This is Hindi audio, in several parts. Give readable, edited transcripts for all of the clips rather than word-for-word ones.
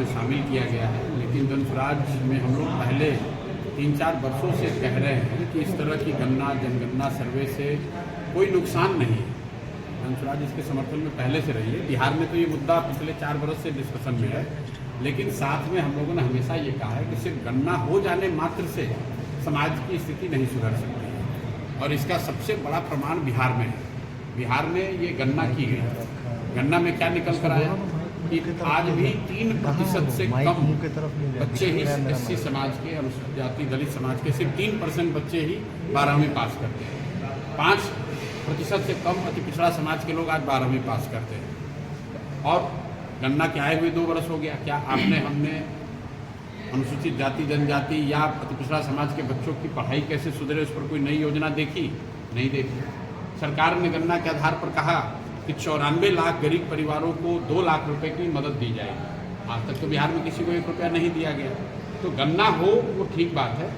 शामिल किया गया है, लेकिन जनसुराज में हम लोग पहले 3-4 वर्षों से कह रहे हैं कि इस तरह की जनगणना सर्वे से कोई नुकसान नहीं है। जनसुराज इसके समर्थन में पहले से रही है। बिहार में तो ये मुद्दा पिछले 4 वर्ष से डिस्कशन में है, लेकिन साथ में हम लोगों ने हमेशा ये कहा है कि सिर्फ गणना हो जाने मात्र से समाज की स्थिति नहीं सुधर सकती है। और इसका सबसे बड़ा प्रमाण बिहार में है। बिहार में ये गणना की गई, गणना में क्या निकल कर आया कि आज भी 3% से कम बच्चे ही एससी समाज के, अनुसूचित जाति दलित समाज के सिर्फ 3% बच्चे ही 12वीं पास करते हैं। 5% से कम अति पिछड़ा समाज के लोग आज 12वीं पास करते हैं। और गणना के आए हुए 2 वर्ष हो गया। क्या हमने अनुसूचित जाति जनजाति या अति पिछड़ा समाज के बच्चों की पढ़ाई कैसे सुधरे उस पर कोई नई योजना देखी? नहीं देखी। सरकार ने गणना के आधार पर कहा कि 94 लाख गरीब परिवारों को 2 लाख रुपए की मदद दी जाएगी। आज तक तो बिहार में किसी को 1 रुपया नहीं दिया गया। तो गणना हो वो ठीक बात है।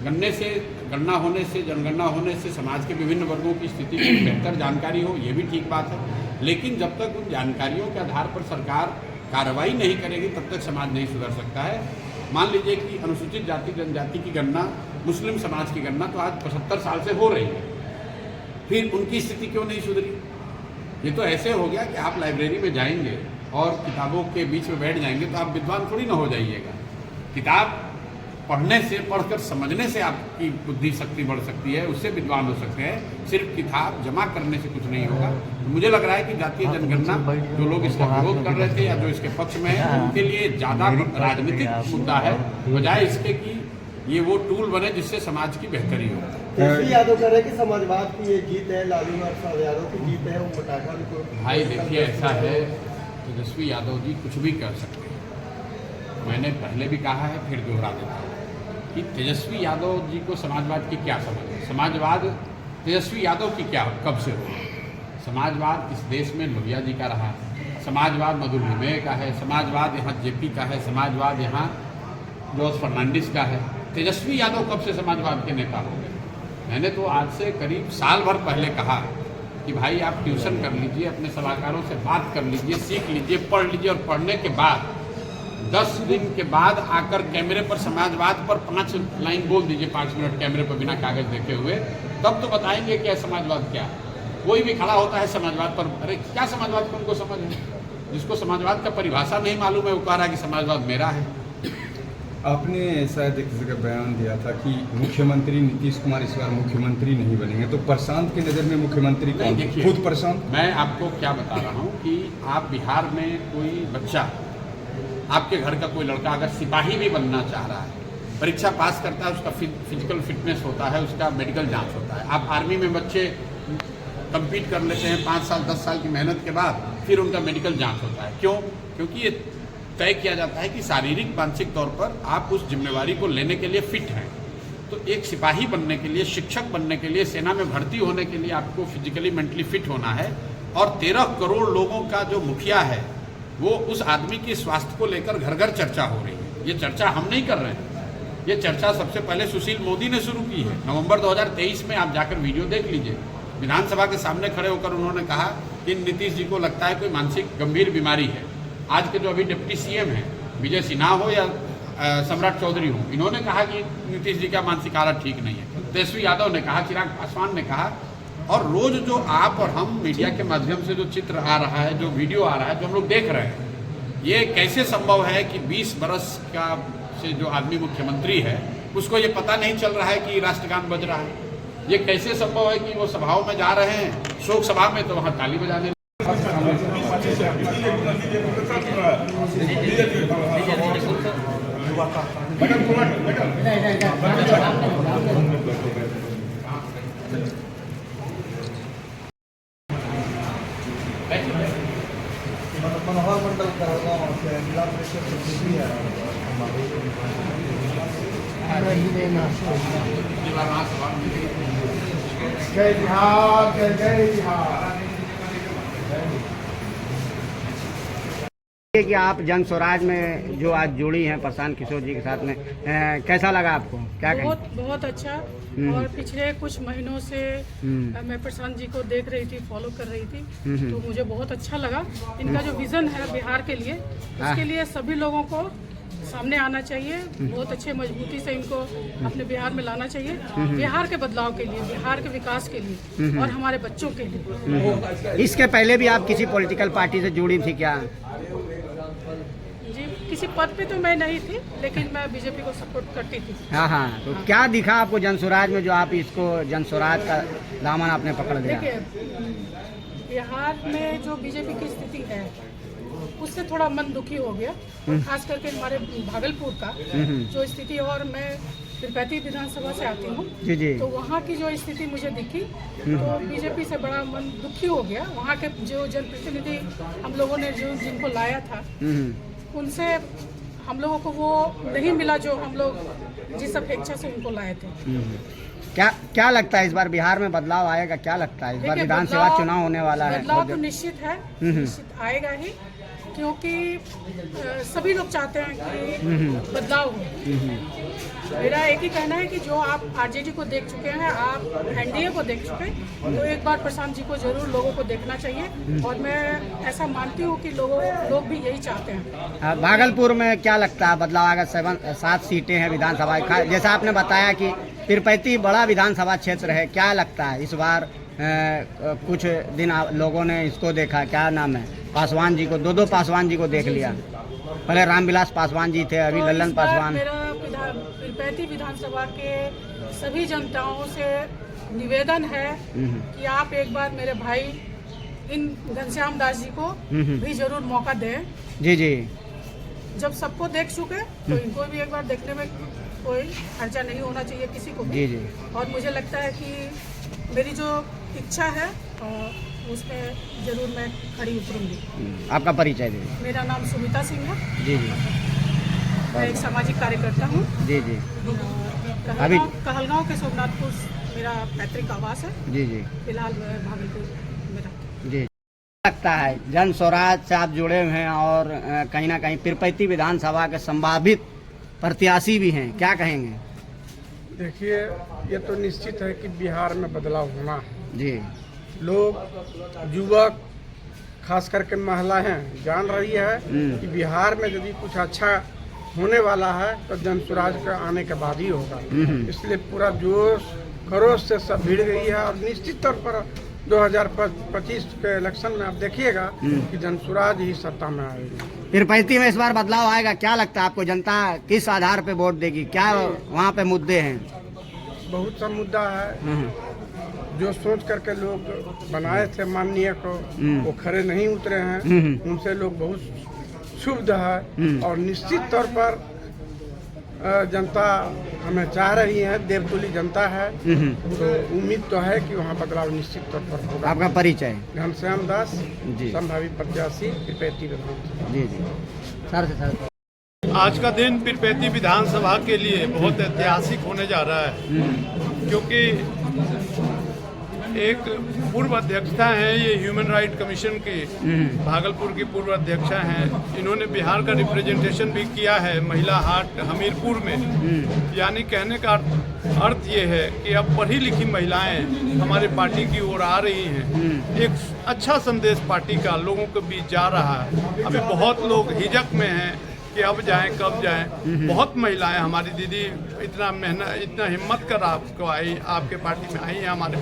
गणना होने से जनगणना होने से समाज के विभिन्न वर्गों की स्थिति की बेहतर जानकारी हो, ये भी ठीक बात है। लेकिन जब तक उन जानकारियों के आधार पर सरकार कार्रवाई नहीं करेगी तब तक समाज नहीं सुधर सकता है। मान लीजिए कि अनुसूचित जाति जनजाति की गणना, मुस्लिम समाज की गणना तो आज 75 साल से हो रही है, फिर उनकी स्थिति क्यों नहीं सुधरी? ये तो ऐसे हो गया कि आप लाइब्रेरी में जाएंगे और किताबों के बीच में बैठ जाएंगे तो आप विद्वान थोड़ी ना हो जाइएगा। किताब पढ़ने से, पढ़कर समझने से आपकी बुद्धि शक्ति बढ़ सकती है, उससे विद्वान हो सकते हैं। सिर्फ किताब जमा करने से कुछ नहीं होगा। तो मुझे लग रहा है कि जातीय जनगणना जो लोग इसका विरोध कर रहे थे या जो इसके पक्ष में है, उनके लिए ज़्यादा राजनीतिक मुद्दा है, बजाय इसके कि ये वो टूल बने जिससे समाज की बेहतरी हो। तेजस्वी यादव कह रहे हैं कि समाजवाद की ये जीत है, लालू प्रसाद यादव की जीत है, वो पटाखा को। भाई देखिए, ऐसा है, तेजस्वी यादव जी कुछ भी कर सकते हैं। मैंने पहले भी कहा है, फिर दोहरा देता हूँ कि तेजस्वी यादव जी को समाजवाद की क्या समझ है। समाजवाद तेजस्वी यादव की क्या कब से हो? समाजवाद इस देश में लोहिया जी का रहा है, समाजवाद मधुलिमेय का है, समाजवाद यहाँ जेपी का है, समाजवाद यहाँ जोस फर्नांडिस का है। तेजस्वी यादव कब से समाजवाद के नेता हो गए? मैंने तो आज से करीब साल भर पहले कहा कि भाई आप ट्यूशन कर लीजिए, अपने सलाहकारों से बात कर लीजिए, सीख लीजिए, पढ़ लीजिए, और पढ़ने के बाद 10 दिन के बाद आकर कैमरे पर समाजवाद पर 5 लाइन बोल दीजिए, 5 मिनट कैमरे पर बिना कागज देखे हुए, तब तो बताएंगे क्या समाजवाद क्या है। कोई भी खड़ा होता है समाजवाद पर, अरे क्या समाजवाद को उनको समझ है? जिसको समाजवाद का परिभाषा नहीं मालूम है वो कह रहा है कि समाजवाद मेरा है। आपने शायद एक जगह बयान दिया था कि मुख्यमंत्री नीतीश कुमार इस बार मुख्यमंत्री नहीं बनेंगे, तो प्रशांत की नज़र में मुख्यमंत्री कौन? देखिए, खुद प्रशांत। मैं आपको क्या बता रहा हूँ कि आप बिहार में कोई बच्चा, आपके घर का कोई लड़का अगर सिपाही भी बनना चाह रहा है, परीक्षा पास करता है, उसका फिजिकल फिटनेस होता है, उसका मेडिकल जाँच होता है। आप आर्मी में बच्चे कम्पीट कर लेते हैं 5 साल 10 साल की मेहनत के बाद, फिर उनका मेडिकल जाँच होता है। क्यों? क्योंकि ये तय किया जाता है कि शारीरिक मानसिक तौर पर आप उस जिम्मेवारी को लेने के लिए फिट हैं। तो एक सिपाही बनने के लिए, शिक्षक बनने के लिए, सेना में भर्ती होने के लिए आपको फिजिकली मेंटली फिट होना है। और 13 करोड़ लोगों का जो मुखिया है वो उस आदमी के स्वास्थ्य को लेकर घर घर चर्चा हो रही है। ये चर्चा हम नहीं कर रहे हैं, ये चर्चा सबसे पहले सुशील मोदी ने शुरू की है। नवंबर 2023 में आप जाकर वीडियो देख लीजिए, विधानसभा के सामने खड़े होकर उन्होंने कहा कि नीतीश जी को लगता है कोई मानसिक गंभीर बीमारी है। आज के जो अभी डिप्टी सीएम हैं, विजय सिन्हा हो या सम्राट चौधरी हो, इन्होंने कहा कि नीतीश जी का मानसिक हालत ठीक नहीं है। तेजस्वी यादव ने कहा, चिराग पासवान ने कहा। और रोज जो आप और हम मीडिया के माध्यम से जो चित्र आ रहा है, जो वीडियो आ रहा है, जो हम लोग देख रहे हैं, ये कैसे संभव है कि 20 बरस का से जो आदमी मुख्यमंत्री है उसको ये पता नहीं चल रहा है कि राष्ट्रगान बज रहा है? ये कैसे संभव है कि वो सभाओं में जा रहे हैं, शोक सभा में, तो वहाँ ताली बजाने मनोहर मंडल कहलगांव से जिला परिषद सचिव है। जय बिहार, जय जय बिहार। कि आप जन स्वराज में जो आज जुड़ी हैं प्रशांत किशोर जी के साथ में, कैसा लगा आपको? क्या बहुत बहुत अच्छा। और पिछले कुछ महीनों से मैं प्रशांत जी को देख रही थी, फॉलो कर रही थी, तो मुझे बहुत अच्छा लगा। इनका जो विजन है बिहार के लिए, उसके लिए सभी लोगों को सामने आना चाहिए। बहुत अच्छे मजबूती से इनको अपने बिहार में लाना चाहिए, बिहार के बदलाव के लिए, बिहार के विकास के लिए और हमारे बच्चों के लिए। इसके पहले भी आप किसी पॉलिटिकल पार्टी से जुड़ी थी क्या? जी, किसी पद पे तो मैं नहीं थी, लेकिन मैं बीजेपी को सपोर्ट करती थी। हाँ, तो क्या दिखा आपको जन स्वराज में जो आप इसको जन स्वराज का दामन आपने पकड़ लिया? देखिए, बिहार में जो बीजेपी की स्थिति है उससे थोड़ा मन दुखी हो गया, और खास करके हमारे भागलपुर का जो स्थिति है। और मैं पीरपैंती विधानसभा से आती हूँ, तो वहाँ की जो स्थिति मुझे दिखी तो बीजेपी से बड़ा मन दुखी हो गया। वहाँ के जो जनप्रतिनिधि हम लोगों ने जो जिनको लाया था, उनसे हम लोगों को वो नहीं मिला जो हम लोग जिस अपेक्षा से उनको लाए थे। क्या लगता है इस बार बिहार में बदलाव आएगा? क्या लगता है इस बार विधानसभा चुनाव होने वाला है? बदलाव तो निश्चित है, निश्चित आएगा ही, क्योंकि सभी लोग चाहते हैं कि बदलाव हो। मेरा एक ही कहना है कि जो आप आरजेडी को देख चुके हैं, आप एनडीए को देख चुके हैं, तो एक बार प्रशांत जी को जरूर लोगों को देखना चाहिए। और मैं ऐसा मानती हूँ कि लोग भी यही चाहते हैं। भागलपुर में क्या लगता है बदलाव आएगा? 7 सीटें हैं विधानसभा, जैसा आपने बताया कि पीरपैंती बड़ा विधानसभा क्षेत्र है। क्या लगता है इस बार? कुछ दिन लोगों ने इसको देखा, क्या नाम है, पासवान जी को, दो पासवान जी को देख लिया। पहले रामविलास पासवान जी थे, अभी लल्लन पासवान। मेरा पीरपैंती विधानसभा के सभी जनताओं से निवेदन है कि आप एक बार मेरे भाई इन घनश्याम दास जी को भी जरूर मौका दें। जी। जब सबको देख चुके तो इनको भी एक बार देखने में कोई खर्चा नहीं होना चाहिए किसी को भी। जी। और मुझे लगता है कि मेरी जो इच्छा है उसमें जरूर मैं खड़ी उतरूंगी। आपका परिचय दीजिए। मेरा नाम सुमिता सिंह है। जी। मैं एक सामाजिक कार्यकर्ता हूँ। जी। अभी कहलगांव के सोमनाथपुर मेरा पैतृक आवास है। जी। फिलहाल मैं भागलपुर में रहती हूँ। जी। लगता है जन स्वराज से आप जुड़े हुए हैं और कहीं ना कहीं पीरपैंती विधानसभा के संभावित प्रत्याशी भी हैं, क्या कहेंगे? देखिए, ये तो निश्चित है कि बिहार में बदलाव होना है। जी। लोग, युवक, खास करके महिलाएं जान रही है कि बिहार में यदि कुछ अच्छा होने वाला है तो जन स्वराज का आने के बाद ही होगा। इसलिए पूरा जोश खरोश से सब भिड़ गई है। और निश्चित तौर पर 2025 के इलेक्शन में आप देखिएगा कि जन स्वराज ही सत्ता में आएगी। पीरपैंती में इस बार बदलाव आएगा, क्या लगता है आपको? जनता किस आधार पे वोट देगी? क्या वहाँ पे मुद्दे हैं? बहुत सा मुद्दा है जो सोच करके लोग बनाए थे माननीय को, वो खरे नहीं उतरे हैं। उनसे लोग बहुत क्षुब्ध है। और निश्चित तौर पर जनता हमें चाह रही है, देवतुली जनता है, तो उम्मीद तो है कि वहाँ बदलाव निश्चित तौर पर होगा। आपका परिचय? घनश्याम दास, संभावित प्रत्याशी पीरपैंती विधानसभा। जी। सर आज का दिन पीरपैंती विधानसभा के लिए बहुत ऐतिहासिक होने जा रहा है, क्योंकि एक पूर्व अध्यक्षता हैं, ये ह्यूमन राइट कमीशन के भागलपुर की पूर्व अध्यक्षा हैं। इन्होंने बिहार का रिप्रेजेंटेशन भी किया है महिला हाट हमीरपुर में। यानी कहने का अर्थ ये है कि अब पढ़ी लिखी महिलाएं हमारे पार्टी की ओर आ रही हैं। एक अच्छा संदेश पार्टी का लोगों के बीच जा रहा है। अभी बहुत लोग हिचक में हैं कि अब जाएं कब जाएं। बहुत महिलाएं हमारी दीदी इतना मेहनत, इतना हिम्मत कर आपको आई, आपके पार्टी में आई हैं, हमारे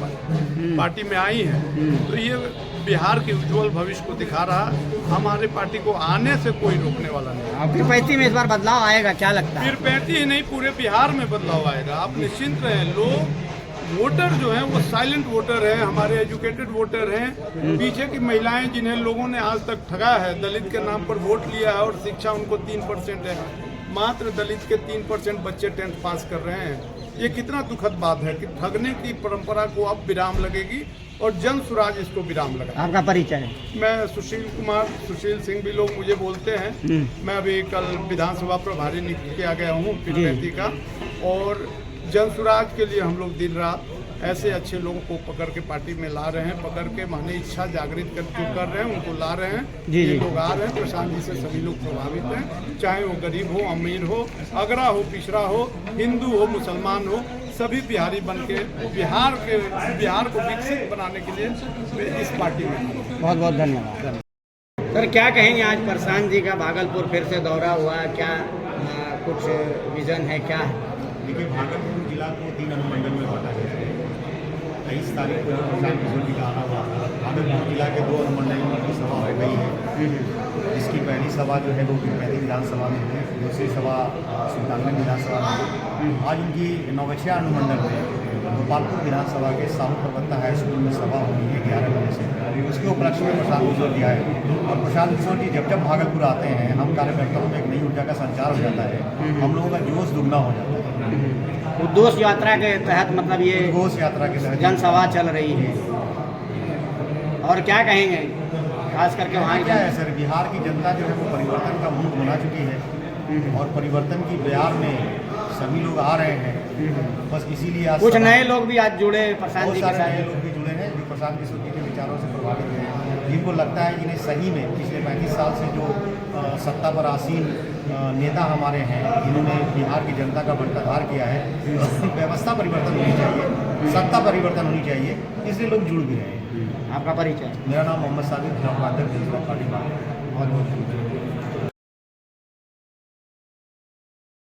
पार्टी में आई हैं। तो ये बिहार के उज्जवल भविष्य को दिखा रहा। हमारे पार्टी को आने से कोई रोकने वाला नहीं। पीरपैंती में इस बार बदलाव आएगा, क्या लगता है? पीरपैंती ही नहीं, पूरे बिहार में बदलाव आएगा, आप निश्चिंत रहें। लोग वोटर जो हैं वो साइलेंट वोटर हैं, हमारे एजुकेटेड वोटर हैं। पीछे की महिलाएं जिन्हें लोगों ने आज तक ठगा है, दलित के नाम पर वोट लिया है और शिक्षा उनको 3% है। मात्र दलित के 3% बच्चे 10th पास कर रहे हैं। ये कितना दुखद बात है कि ठगने की परंपरा को अब विराम लगेगी और जन स्वराज इसको विराम लगा। आपका परिचय? मैं सुशील सिंह भी लोग मुझे बोलते हैं। मैं अभी कल विधानसभा प्रभारी नियुक्त किया गया हूँ पीरपैंती का, और जन स्वराज के लिए हम लोग दिन रात ऐसे अच्छे लोगों को पकड़ के पार्टी में ला रहे हैं, पकड़ के माने इच्छा जागृत कर रहे हैं, उनको ला रहे हैं। जी, ये जी। लोग आ रहे हैं, प्रशांत जी से सभी लोग प्रभावित हैं, चाहे वो गरीब हो, अमीर हो, अगरा हो, पिछड़ा हो, हिंदू हो, मुसलमान हो, सभी बिहारी बन के बिहार को विकसित बनाने के लिए इस पार्टी में आए। बहुत बहुत धन्यवाद सर। क्या कहेंगे, आज प्रशांत जी का भागलपुर फिर से दौरा हुआ, क्या कुछ विजन है, क्या है? देखिए, भागलपुर जिला को 3 अनुमंडल में बांटा गया है। 23 तारीख को प्रशांत किशोर जी का आना हुआ। भागलपुर जिला के 2 अनुमंडलों में की सभा हो गई है। इसकी पहली सभा जो है वो पीरपैंती विधानसभा में हुई, दूसरी सभा सुल्तानगंज विधानसभा में हुई। आज उनकी नौगछिया अनुमंडल में गोपालपुर विधानसभा के साहू प्रवक्ता हाई स्कूल में सभा होनी है 11 बजे से। उसके उपलक्ष्य में प्रशांत किशोर जी आए और प्रशांत किशोर जी जब भागलपुर आते हैं, हम कार्यकर्ताओं में एक नई ऊर्जा का संचार हो जाता है, हम लोगों का जोश दुगना हो जाता है। उद्घोष यात्रा के तहत मतलब ये उद्घोष यात्रा के तहत जनसभा चल रही है, और क्या कहेंगे खास करके वहाँ क्या है सर, बिहार की जनता जो है वो परिवर्तन का मूड बना चुकी है और परिवर्तन की बिहार में सभी लोग आ रहे हैं। बस इसीलिए आज कुछ नए लोग भी आज जुड़े प्रशांत जी के बहुत सारे साथ। नए लोग भी जुड़े हैं जो प्रशांत किशोर जी के विचारों से प्रभावित हैं, जिनको लगता है कि सही में पिछले 35 साल से जो सत्ता पर आसीन नेता हमारे हैं, जिन्होंने बिहार की जनता का बंटाधार किया है, व्यवस्था परिवर्तन होनी चाहिए, सत्ता परिवर्तन होनी चाहिए, इसलिए लोग जुड़ भी रहे हैं। आपका परिचय? मेरा नाम मोहम्मद साबिर, जिला उपाध्यक्ष जनता पार्टी।